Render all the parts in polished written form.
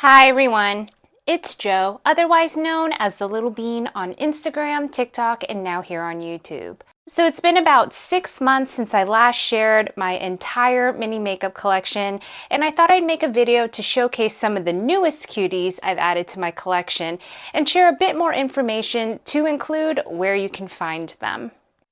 Hi everyone, it's Jo, otherwise known as the Little Bean on Instagram, TikTok, and now here on YouTube. So it's been about 6 months since I last shared my entire mini makeup collection, and I thought I'd make a video to showcase some of the newest cuties I've added to my collection and share a bit more information to include where you can find them.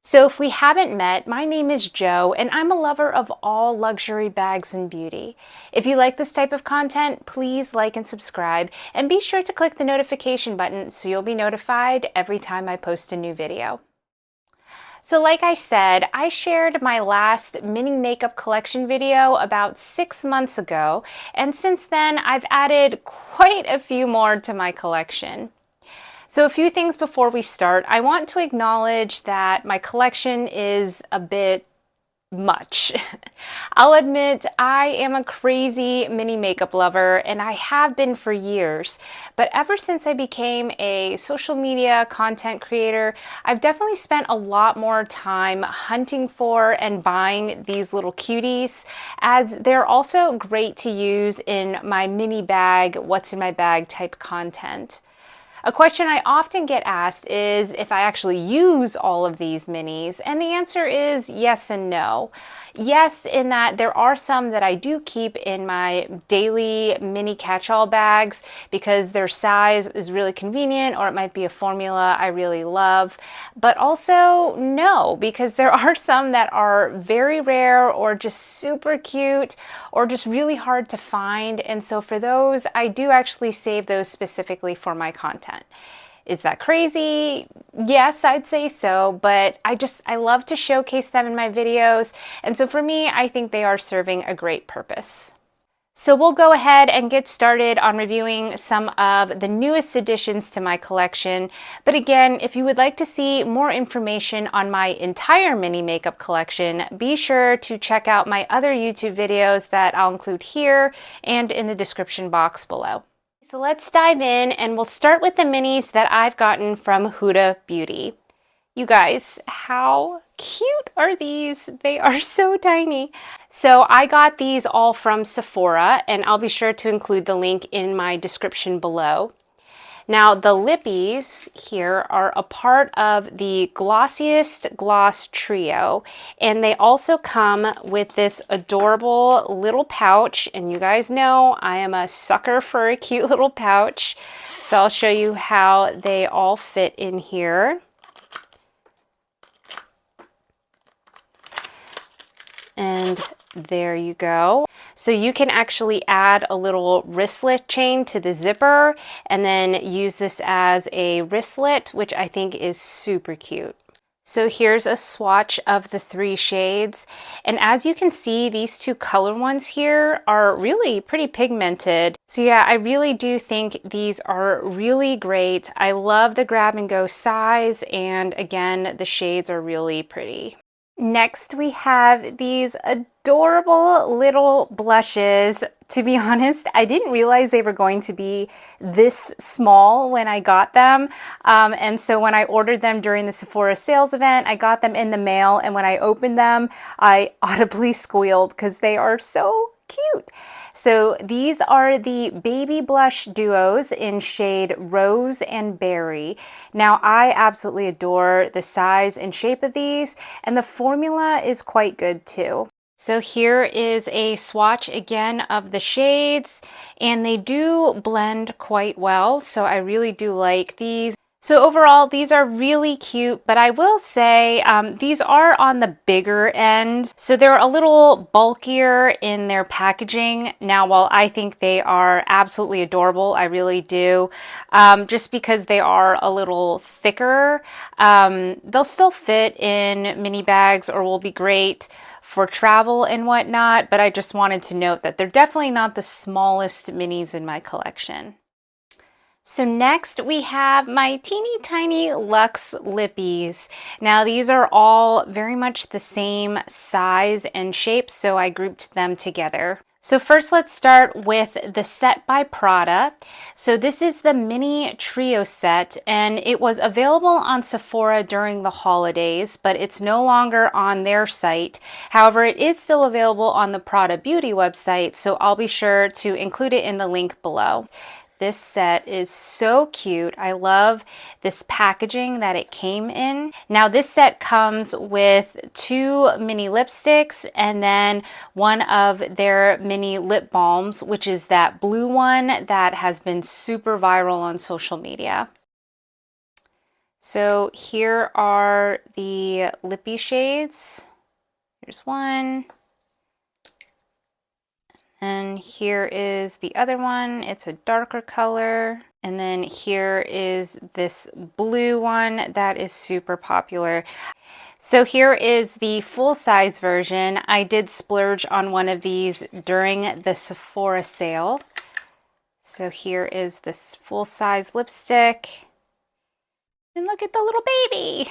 So if we haven't met, my name is Jo, and I'm a lover of all luxury bags and beauty. If you like this type of content, please like and subscribe, and be sure to click the notification button so you'll be notified every time I post a new video. So like I said, I shared my last mini makeup collection video about 6 months ago, and since then I've added quite a few more to my collection. So a few things before we start. I want to acknowledge that my collection is a bit much. I'll admit I am a crazy mini makeup lover, and I have been for years, but ever since I became a social media content creator, I've definitely spent a lot more time hunting for and buying these little cuties, as they're also great to use in my mini bag, what's in my bag type content. A question I often get asked is if I actually use all of these minis, and the answer is yes and no. Yes, in that there are some that I do keep in my daily mini catch-all bags because their size is really convenient, or it might be a formula I really love. But also no, because there are some that are very rare or just super cute or just really hard to find. And so for those, I do actually save those specifically for my content. Is that crazy? Yes, I'd say so, but I love to showcase them in my videos, and so for me, I think they are serving a great purpose. So we'll go ahead and get started on reviewing some of the newest additions to my collection. But again, if you would like to see more information on my entire mini makeup collection, be sure to check out my other YouTube videos that I'll include here and in the description box below. So let's dive in, and we'll start with the minis that I've gotten from Huda Beauty. You guys, how cute are these? They are so tiny. So I got these all from Sephora, and I'll be sure to include the link in my description below. Now, the Lippies here are a part of the Glossiest Gloss Trio, and they also come with this adorable little pouch, and you guys know I am a sucker for a cute little pouch, so I'll show you how they all fit in here. And there you go. So you can actually add a little wristlet chain to the zipper and then use this as a wristlet, which I think is super cute. So here's a swatch of the 3 shades. And as you can see, these 2 color ones here are really pretty pigmented. So yeah, I really do think these are really great. I love the grab and go size, and again, the shades are really pretty. Next, we have these adorable little blushes. To be honest, I didn't realize they were going to be this small when I got them. And so when I ordered them during the Sephora sales event, I got them in the mail. And when I opened them, I audibly squealed because they are so cute. So these are the Baby Blush Duos in shade Rose and Berry. Now, I absolutely adore the size and shape of these, and the formula is quite good too. So here is a swatch again of the shades, and they do blend quite well, so I really do like these. So overall, these are really cute, but I will say these are on the bigger end. So they're a little bulkier in their packaging. Now, while I think they are absolutely adorable, I really do, just because they are a little thicker, they'll still fit in mini bags or will be great for travel and whatnot, but I just wanted to note that they're definitely not the smallest minis in my collection. So next we have my teeny tiny Luxe Lippies. Now these are all very much the same size and shape, so I grouped them together. So first let's start with the set by Prada. So this is the mini trio set, and it was available on Sephora during the holidays, but it's no longer on their site. However, it is still available on the Prada Beauty website, so I'll be sure to include it in the link below. This set is so cute. I love this packaging that it came in. Now this set comes with 2 mini lipsticks and then one of their mini lip balms, which is that blue one that has been super viral on social media. So here are the lippy shades. Here's one. And here is the other one. It's a darker color. And then here is this blue one that is super popular. So here is the full-size version. I did splurge on one of these during the Sephora sale. So here is this full-size lipstick. And look at the little baby.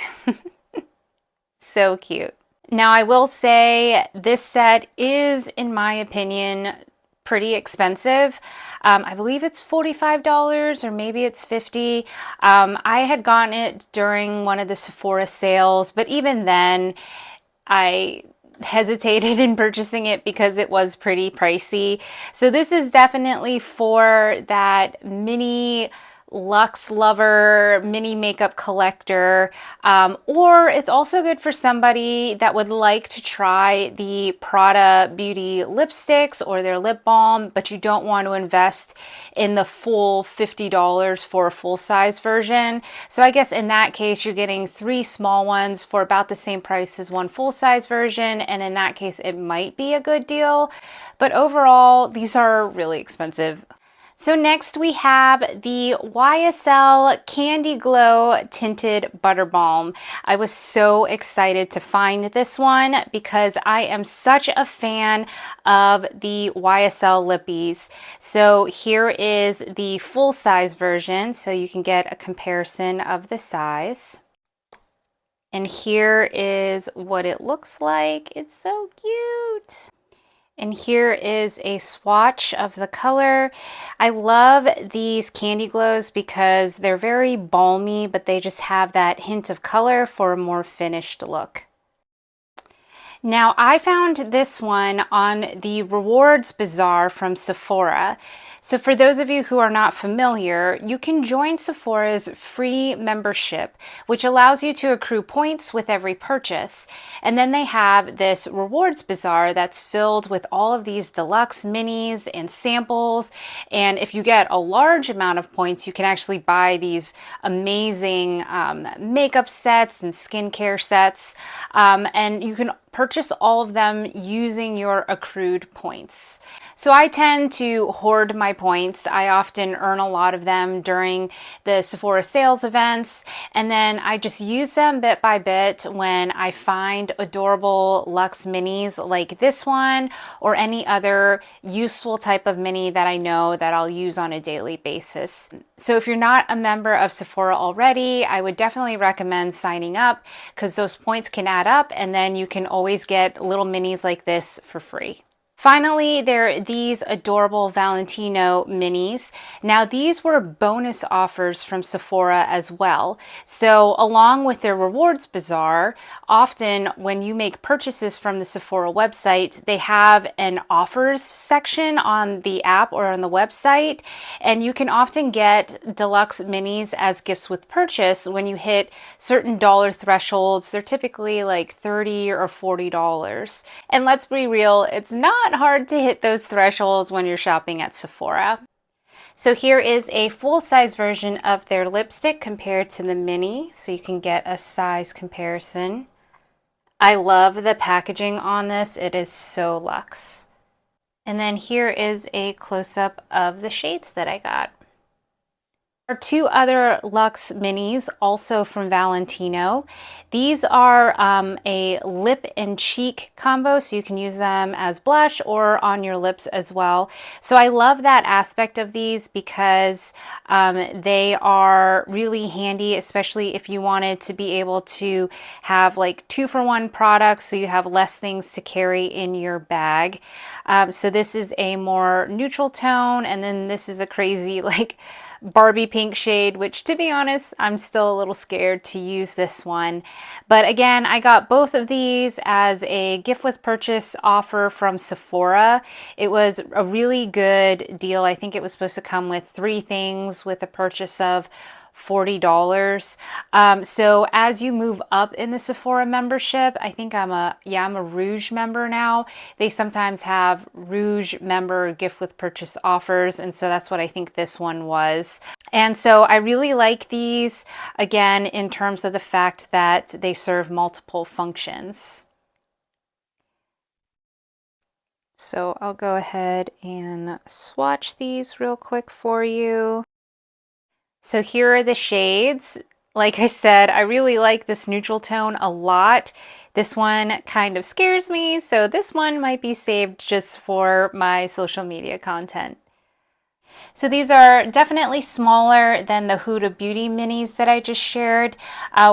So cute. Now I will say this set is, in my opinion, pretty expensive. I believe it's $45 or maybe it's $50. I had gotten it during one of the Sephora sales, but even then I hesitated in purchasing it because it was pretty pricey. So this is definitely for that mini luxe lover, mini makeup collector, or it's also good for somebody that would like to try the Prada Beauty lipsticks or their lip balm, but you don't want to invest in the full $50 for a full-size version. So I guess in that case, you're getting 3 small ones for about the same price as one full-size version, and in that case, it might be a good deal. But overall, these are really expensive. So next we have the YSL Candy Glow Tinted Butter Balm. I was so excited to find this one because I am such a fan of the YSL Lippies. So here is the full-size version, so you can get a comparison of the size. And here is what it looks like. It's so cute. And here is a swatch of the color. I love these Candy Glows because they're very balmy, but they just have that hint of color for a more finished look. Now, I found this one on the Rewards Bazaar from Sephora. So for those of you who are not familiar, you can join Sephora's free membership, which allows you to accrue points with every purchase. And then they have this Rewards Bazaar that's filled with all of these deluxe minis and samples. And if you get a large amount of points, you can actually buy these amazing makeup sets and skincare sets. And you can purchase all of them using your accrued points. So I tend to hoard my points. I often earn a lot of them during the Sephora sales events, and then I just use them bit by bit when I find adorable luxe minis like this one or any other useful type of mini that I know that I'll use on a daily basis. So if you're not a member of Sephora already, I would definitely recommend signing up because those points can add up, and then you can always get little minis like this for free. Finally, there are these adorable Valentino minis. Now, these were bonus offers from Sephora as well. So along with their Rewards Bazaar, often when you make purchases from the Sephora website, they have an offers section on the app or on the website, and you can often get deluxe minis as gifts with purchase when you hit certain dollar thresholds. They're typically like $30 or $40. And let's be real, it's not hard to hit those thresholds when you're shopping at Sephora. So here is a full-size version of their lipstick compared to the mini, so you can get a size comparison. I love the packaging on this. It is so luxe. And then here is a close-up of the shades that I got. There are 2 other Luxe minis, also from Valentino. These are a lip and cheek combo, so you can use them as blush or on your lips as well. So I love that aspect of these because they are really handy, especially if you wanted to be able to have like 2-for-1 products, so you have less things to carry in your bag. So this is a more neutral tone, and then this is a crazy like Barbie pink shade, which to be honest, I'm still a little scared to use this one. But again, I got both of these as a gift with purchase offer from Sephora. It was a really good deal. I think it was supposed to come with 3 things with a purchase of $40. So as you move up in the Sephora membership, I think I'm a Rouge member now. They sometimes have Rouge member gift with purchase offers, and so that's what I think this one was. And so I really like these, again, in terms of the fact that they serve multiple functions. So I'll go ahead and swatch these real quick for you. So here are the shades. Like I said, I really like this neutral tone a lot. This one kind of scares me, so this one might be saved just for my social media content. So these are definitely smaller than the Huda Beauty minis that I just shared,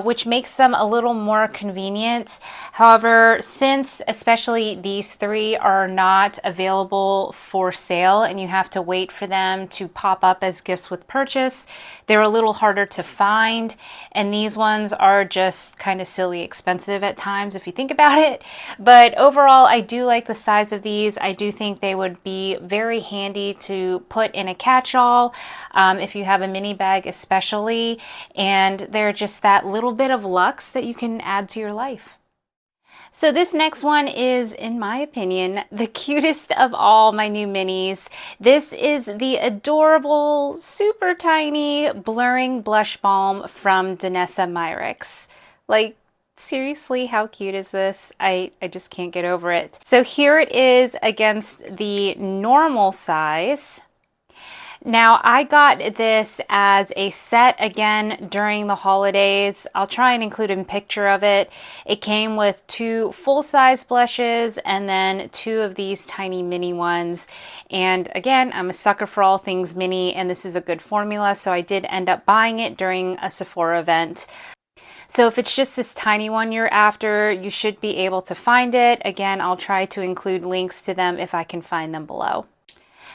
which makes them a little more convenient. However, since especially these 3 are not available for sale and you have to wait for them to pop up as gifts with purchase, they're a little harder to find. And these ones are just kind of silly expensive at times if you think about it. But overall, I do like the size of these. I do think they would be very handy to put in a catch-all if you have a mini bag especially, and they're just that little bit of luxe that you can add to your life. So this next one is, in my opinion, the cutest of all my new minis. This is the adorable, super tiny blurring blush balm from Danessa Myricks. Like, seriously, how cute is this? I just can't get over it. So here it is against the normal size. Now, I got this as a set again during the holidays. I'll try and include a picture of it. It came with 2 full-size blushes and then 2 of these tiny mini ones. And again, I'm a sucker for all things mini, and this is a good formula, so I did end up buying it during a Sephora event. So if it's just this tiny one you're after, you should be able to find it. Again, I'll try to include links to them if I can find them below.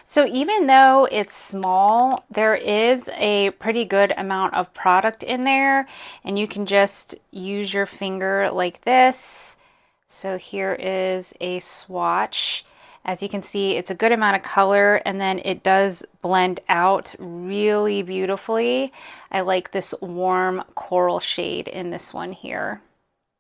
So even though it's small, there is a pretty good amount of product in there, and you can just use your finger like this. So here is a swatch. As you can see, it's a good amount of color, and then it does blend out really beautifully. I like this warm coral shade in this one here.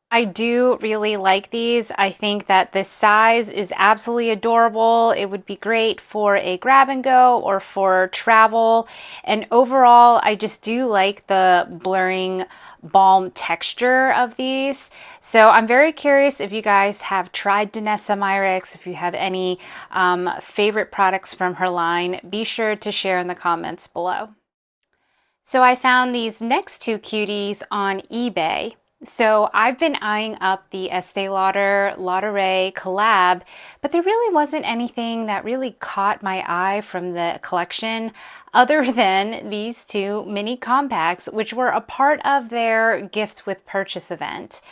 I do really like these. I think that this size is absolutely adorable. It would be great for a grab and go or for travel. And overall, I just do like the blurring balm texture of these. So I'm very curious if you guys have tried Danessa Myricks, if you have any favorite products from her line, be sure to share in the comments below. So I found these next 2 cuties on eBay. So I've been eyeing up the Estée Lauder Ladurée collab, but there really wasn't anything that really caught my eye from the collection other than these 2 mini compacts, which were a part of their gift with purchase event.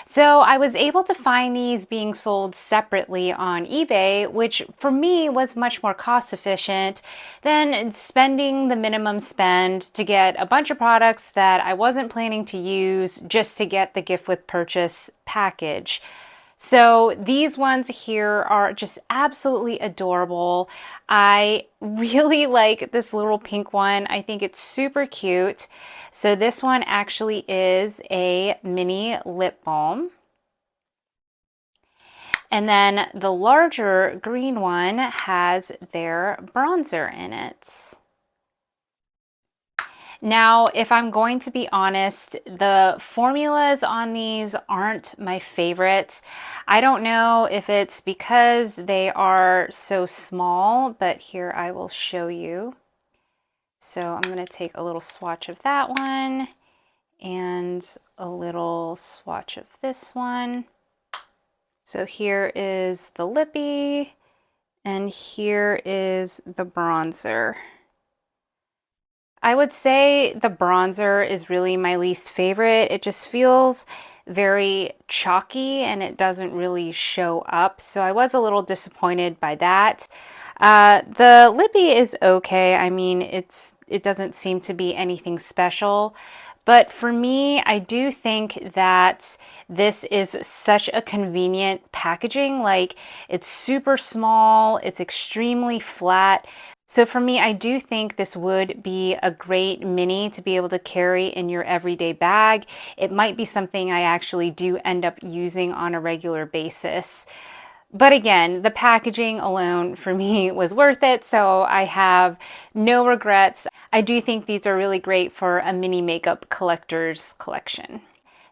So I was able to find these being sold separately on eBay, which for me was much more cost efficient than spending the minimum spend to get a bunch of products that I wasn't planning to use just to get the gift with purchase package. So these ones here are just absolutely adorable. I really like this little pink one. I think it's super cute. So this one actually is a mini lip balm. And then the larger green one has their bronzer in it. Now, if I'm going to be honest, the formulas on these aren't my favorites. I don't know if it's because they are so small, but here I will show you. So I'm going to take a little swatch of that one and a little swatch of this one. So here is the lippy, and here is the bronzer. I would say the bronzer is really my least favorite. It just feels very chalky and it doesn't really show up. So I was a little disappointed by that. The lippy is okay. I mean, it doesn't seem to be anything special. But for me, I do think that this is such a convenient packaging. Like, it's super small, it's extremely flat. So for me, I do think this would be a great mini to be able to carry in your everyday bag. It might be something I actually do end up using on a regular basis. But again, the packaging alone for me was worth it, so I have no regrets. I do think these are really great for a mini makeup collector's collection.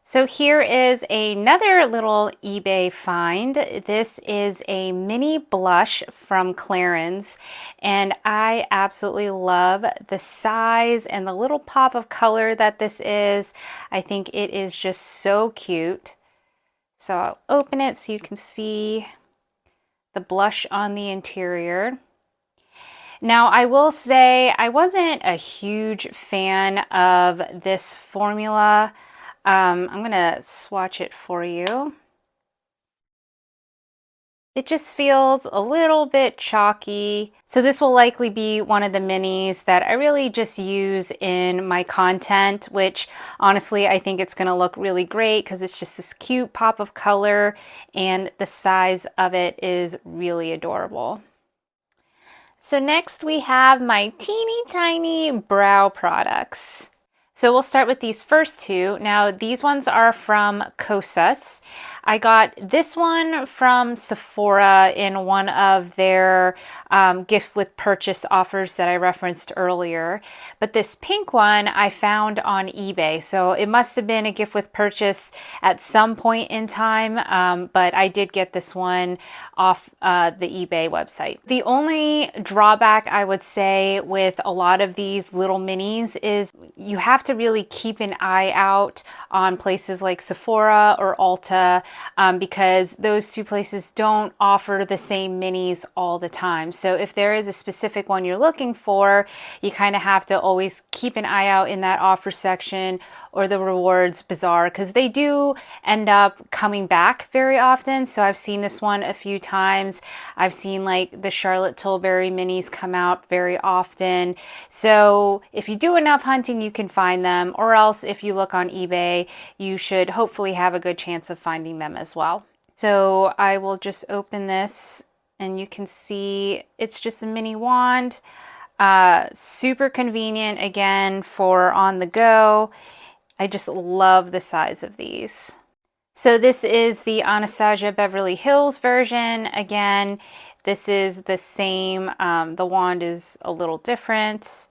So here is another little eBay find. This is a mini blush from Clarins, and I absolutely love the size and the little pop of color that this is. I think it is just so cute. So I'll open it so you can see the blush on the interior. Now, I will say I wasn't a huge fan of this formula. I'm gonna swatch it for you. It just feels a little bit chalky. So this will likely be one of the minis that I really just use in my content, which honestly, I think it's gonna look really great because it's just this cute pop of color and the size of it is really adorable. So next we have my teeny tiny brow products. So we'll start with these first two. Now these ones are from Kosas. I got this one from Sephora in one of their gift with purchase offers that I referenced earlier. But this pink one I found on eBay. So it must have been a gift with purchase at some point in time, but I did get this one off the eBay website. The only drawback I would say with a lot of these little minis is you have to really keep an eye out on places like Sephora or Ulta, because those two places don't offer the same minis all the time. So if there is a specific one you're looking for, you kind of have to always keep an eye out in that offer section or the rewards bazaar, because they do end up coming back very often. So I've seen this one a few times. I've seen like the Charlotte Tilbury minis come out very often. So if you do enough hunting, you can find them, or else if you look on eBay, you should hopefully have a good chance of finding them as well. So I will just open this and you can see it's just a mini wand. Super convenient, again, for on the go. I just love the size of these. So this is the Anastasia Beverly Hills version. Again, this is the same. The wand is a little different.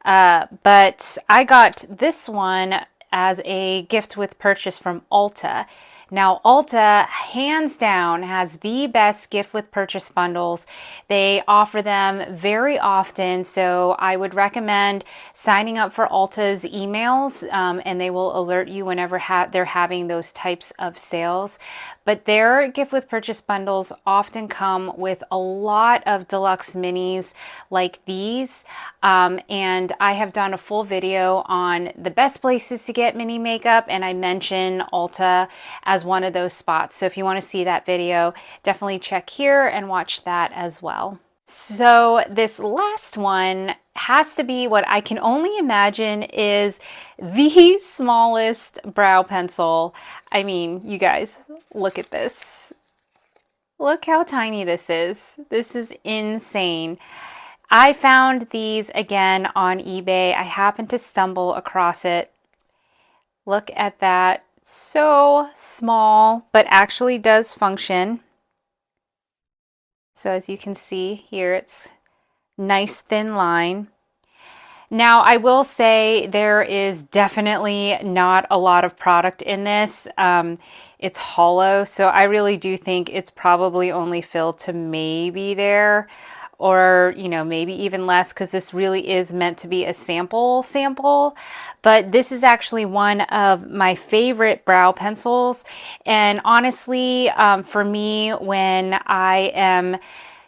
But I got this one as a gift with purchase from Ulta. Now, Ulta, hands down, has the best gift with purchase bundles. They offer them very often, so I would recommend signing up for Ulta's emails, and they will alert you whenever they're having those types of sales. But their gift with purchase bundles often come with a lot of deluxe minis like these. And I have done a full video on the best places to get mini makeup, and I mention Ulta as one of those spots. So if you want to see that video, definitely check here and watch that as well. So this last one has to be what I can only imagine is the smallest brow pencil. I mean, you guys, look at this. Look how tiny this is. This is insane. I found these again on eBay. I happened to stumble across it. Look at that. So small, but actually does function. So as you can see here, it's nice thin line. Now, I will say there is definitely not a lot of product in this. It's hollow, so I really do think it's probably only filled to maybe there, or maybe even less, because this really is meant to be a sample. But this is actually one of my favorite brow pencils, and honestly, for me, when I am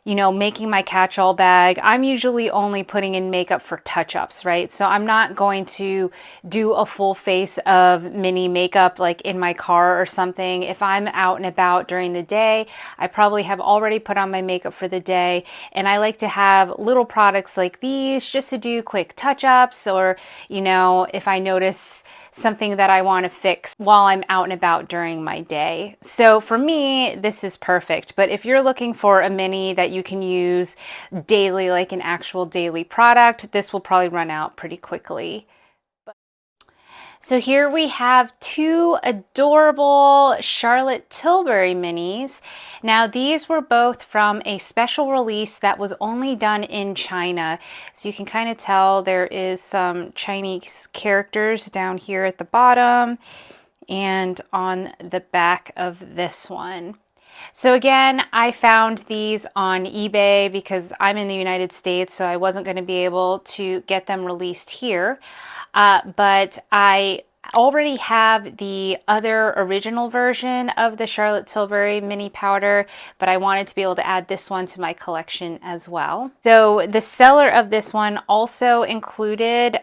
you know, making my catch-all bag, I'm usually only putting in makeup for touch-ups, right? So I'm not going to do a full face of mini makeup like in my car or something. If I'm out and about during the day, I probably have already put on my makeup for the day, and I like to have little products like these just to do quick touch-ups, or, you know, if I notice something that I want to fix while I'm out and about during my day. So for me, this is perfect. But if you're looking for a mini that you can use daily, like an actual daily product, this will probably run out pretty quickly. So here we have two adorable Charlotte Tilbury minis. Now these were both from a special release that was only done in China. So you can kind of tell there is some Chinese characters down here at the bottom and on the back of this one. So again, I found these on eBay because I'm in the United States, so I wasn't going to be able to get them released here. But I already have the other original version of the Charlotte Tilbury mini powder, but I wanted to be able to add this one to my collection as well. So the seller of this one also included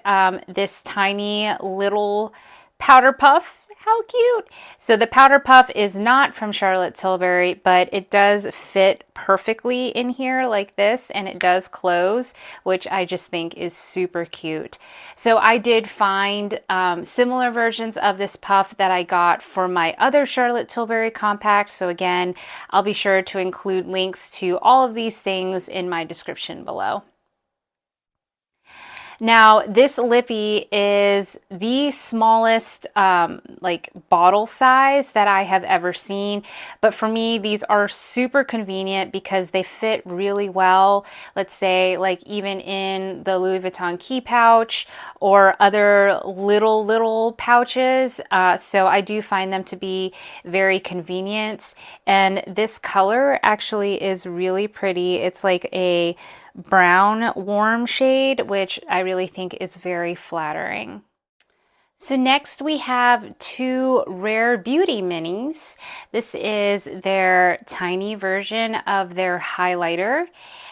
this tiny little powder puff. How cute! So the powder puff is not from Charlotte Tilbury, but it does fit perfectly in here like this, and it does close, which I just think is super cute. So I did find similar versions of this puff that I got for my other Charlotte Tilbury compact. So again, I'll be sure to include links to all of these things in my description below. Now, this lippy is the smallest like bottle size that I have ever seen, but for me these are super convenient because they fit really well, let's say like even in the Louis Vuitton key pouch or other little pouches. So I do find them to be very convenient, and this color actually is really pretty. It's like a brown warm shade, which I really think is very flattering. So next we have two Rare Beauty minis. This is their tiny version of their highlighter,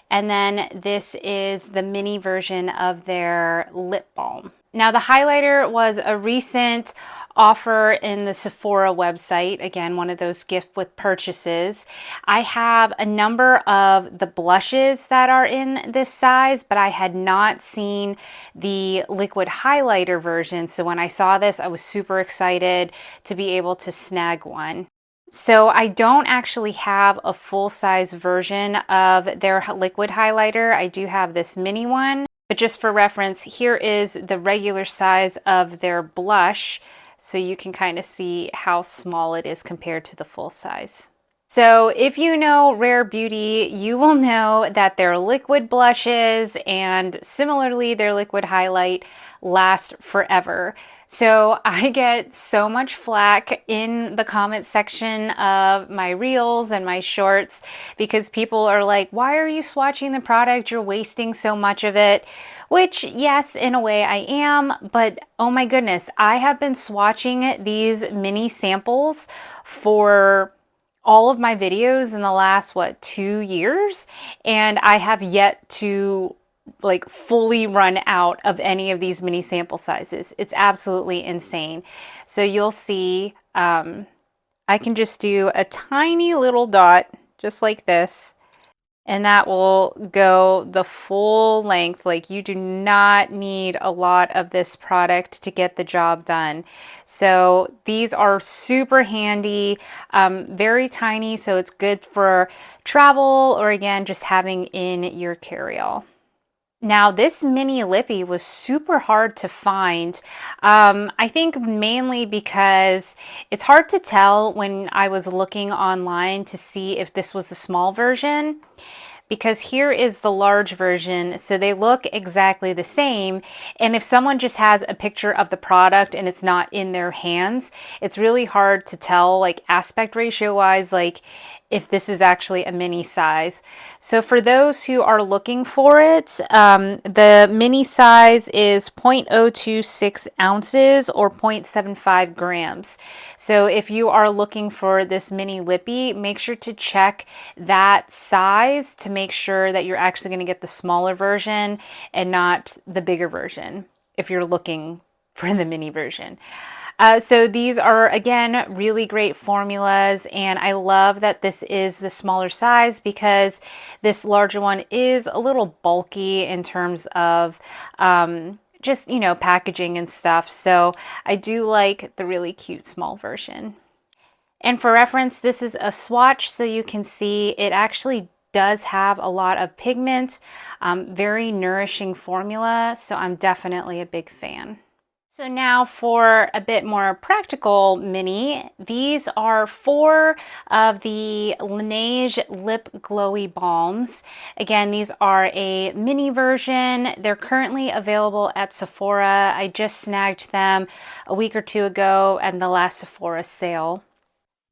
and then this is the mini version of their lip balm. Now the highlighter was a recent offer in the Sephora website. Again, one of those gift with purchases. I have a number of the blushes that are in this size, but I had not seen the liquid highlighter version. So when I saw this, I was super excited to be able to snag one. So I don't actually have a full-size version of their liquid highlighter. I do have this mini one, but just for reference, here is the regular size of their blush, so you can kind of see how small it is compared to the full size. So if you know Rare Beauty, you will know that their liquid blushes and similarly their liquid highlight last forever. So I get so much flack in the comment section of my reels and my shorts because people are like, why are you swatching the product? You're wasting so much of it. Which, yes, in a way I am, but oh my goodness, I have been swatching these mini samples for all of my videos in the last, 2 years? And I have yet to like fully run out of any of these mini sample sizes. It's absolutely insane. So you'll see, I can just do a tiny little dot just like this, and that will go the full length. Like, you do not need a lot of this product to get the job done. So these are super handy, very tiny, so it's good for travel or again just having in your carry-all. Now this mini lippy was super hard to find. I think mainly because it's hard to tell when I was looking online to see if this was a small version, because here is the large version, so they look exactly the same. And if someone just has a picture of the product and it's not in their hands, it's really hard to tell, like aspect ratio wise, like if this is actually a mini size. So for those who are looking for it, the mini size is 0.026 ounces or 0.75 grams. So if you are looking for this mini lippy, make sure to check that size to make sure that you're actually going to get the smaller version and not the bigger version if you're looking for the mini version. So these are, again, really great formulas, and I love that this is the smaller size because this larger one is a little bulky in terms of just, you know, packaging and stuff. So I do like the really cute small version. And for reference, this is a swatch, so you can see it actually does have a lot of pigment, very nourishing formula, so I'm definitely a big fan. So now for a bit more practical mini, these are 4 of the Laneige Lip Glowy Balms. Again, these are a mini version. They're currently available at Sephora. I just snagged them a week or 2 ago at the last Sephora sale.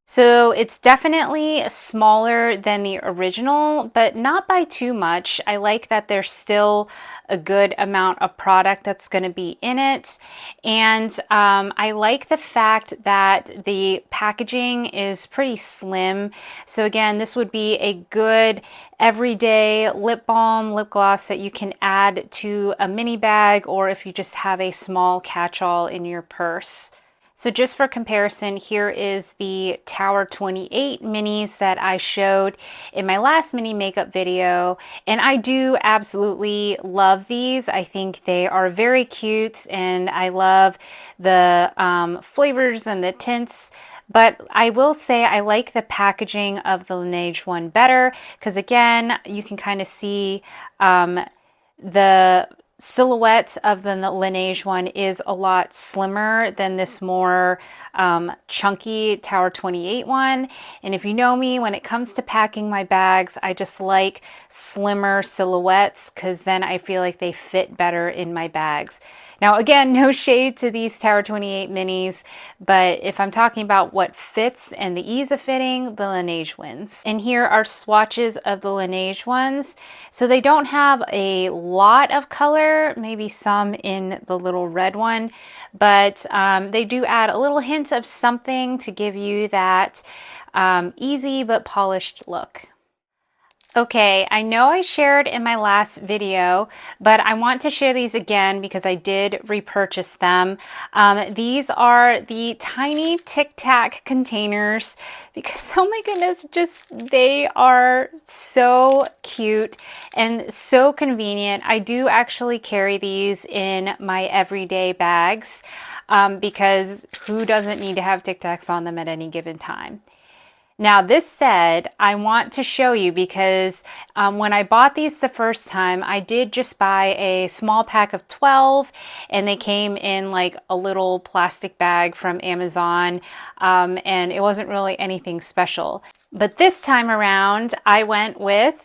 So it's definitely smaller than the original, but not by too much. I like that there's still a good amount of product that's going to be in it. And I like the fact that the packaging is pretty slim. So again, this would be a good everyday lip balm, lip gloss that you can add to a mini bag, or if you just have a small catch-all in your purse. So just for comparison, here is the Tower 28 minis that I showed in my last mini makeup video. And I do absolutely love these. I think they are very cute and I love the flavors and the tints. But I will say I like the packaging of the Laneige one better because again, you can kind of see the silhouette of the Laneige one is a lot slimmer than this more chunky Tower 28 one. And if you know me, when it comes to packing my bags, I just like slimmer silhouettes because then I feel like they fit better in my bags. Now, again, no shade to these Tower 28 minis, but if I'm talking about what fits and the ease of fitting, the Laneige wins. And here are swatches of the Laneige ones. So they don't have a lot of color, maybe some in the little red one, but they do add a little hint of something to give you that easy but polished look. Okay, I know I shared in my last video, but I want to share these again because I did repurchase them. These are the tiny Tic Tac containers because, oh my goodness, just they are so cute and so convenient. I do actually carry these in my everyday bags because who doesn't need to have Tic Tacs on them at any given time? Now, this said, I want to show you because when I bought these the first time, I did just buy a small pack of 12 and they came in like a little plastic bag from Amazon and it wasn't really anything special. But this time around, I went with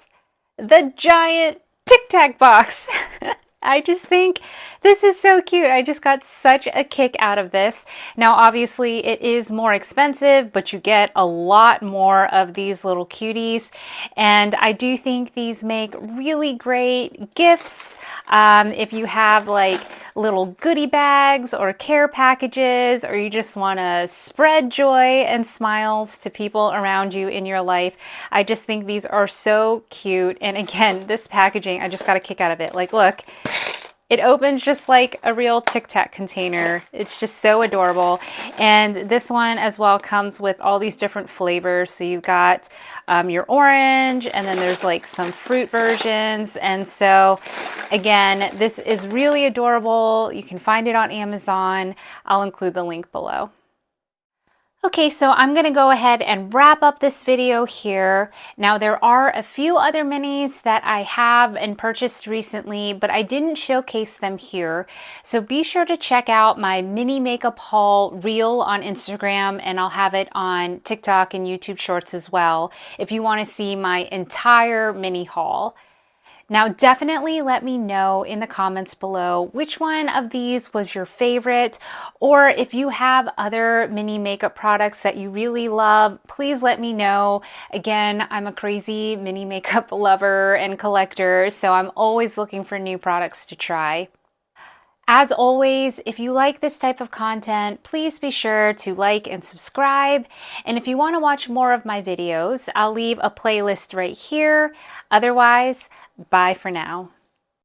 the giant Tic Tac box. I just think this is so cute. I just got such a kick out of this. Now, obviously, it is more expensive, but you get a lot more of these little cuties. And I do think these make really great gifts. If you have like little goodie bags or care packages, or you just want to spread joy and smiles to people around you in your life, I just think these are so cute. And again, this packaging, I just got a kick out of it. Like, look. It opens just like a real Tic Tac container. It's just so adorable. And this one as well comes with all these different flavors. So you've got your orange, and then there's like some fruit versions. And so again, this is really adorable. You can find it on Amazon. I'll include the link below. Okay, so I'm going to go ahead and wrap up this video here. Now, there are a few other minis that I have and purchased recently, but I didn't showcase them here. So be sure to check out my mini makeup haul reel on Instagram, and I'll have it on TikTok and YouTube Shorts as well if you want to see my entire mini haul. Now, definitely let me know in the comments below which one of these was your favorite, or if you have other mini makeup products that you really love, please let me know. Again, I'm a crazy mini makeup lover and collector, so I'm always looking for new products to try. As always, if you like this type of content, please be sure to like and subscribe. And if you want to watch more of my videos, I'll leave a playlist right here. Otherwise, bye for now.